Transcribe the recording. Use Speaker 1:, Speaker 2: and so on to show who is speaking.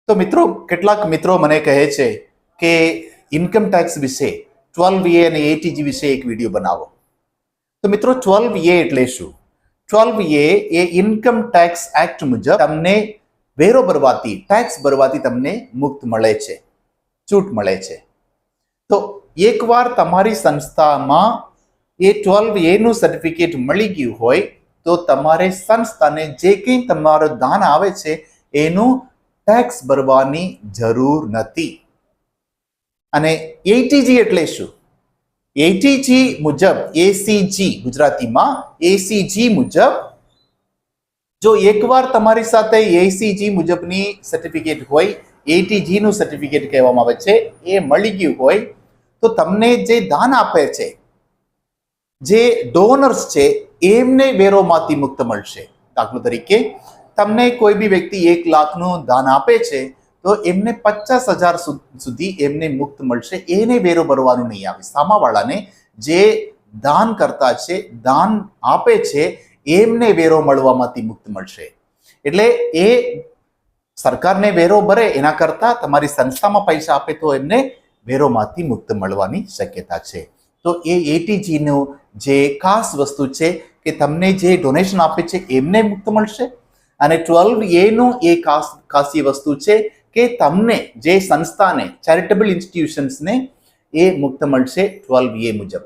Speaker 1: તો મિત્રો કેટલાક મિત્રો મને કહે છે કે ઇન્કમ ટેક્સ વિશે 12A અને ATG વિશે એક વિડીયો બનાવો. તો મિત્રો 12A એટલે શું? 12A એ ઇન્કમ ટેક્સ એક્ટ મુજબ તમને વેરો ભરવાથી ટેક્સ ભરવાથી તમને મુક્ત મળે છે, છૂટ મળે છે. તો એકવાર તમારી સંસ્થામાં એ 12A નું સર્ટિફિકેટ મળી ગયું હોય તો તમારે સંસ્થાને જે કંઈ તમારું દાન આવે છે એનું ટેક્સ ભરવાની જરૂર નથી. અને એટીજી એટલે શું? એટીજી મુજબ એસીજી ગુજરાતીમાં એસીજી મુજબ જો એકવાર તમારી સાથે એસીજી મુજબની સર્ટિફિકેટ હોય, એટીજી નું સર્ટિફિકેટ કહેવામાં આવે છે, એ મળી ગયું હોય તો તમને જે દાન આપે છે, જે ડોનર્સ છે, એમને વેરોમાંથી મુક્ત મળશે. દાખલા તરીકે તમને કોઈ બી વ્યક્તિ 1 લાખનું દાન આપે છે તો એમને 50,000 સુધી એમને મુક્ત મળશે. એને વેરો ભરવાનું નહીં આવે. સામાવાળાને જે દાન કરતા છે, દાન આપે છે, એમને વેરો મળવામાંથી મુક્ત મળશે. એટલે એ સરકારને વેરો ભરે એના કરતા તમારી સંસ્થામાં પૈસા આપે તો એમને વેરોમાંથી મુક્ત મળવાની શક્યતા છે. તો એ એટીજી નું જે ખાસ વસ્તુ છે કે તમને જે ડોનેશન આપે છે એમને મુક્ત મળશે. અને 12A નું એ ખાસી વસ્તુ છે કે તમને જે સંસ્થાને ચેરિટેબલ ઇન્સ્ટિટ્યુશન્સને એ મુક્ત મળશે 12A મુજબ.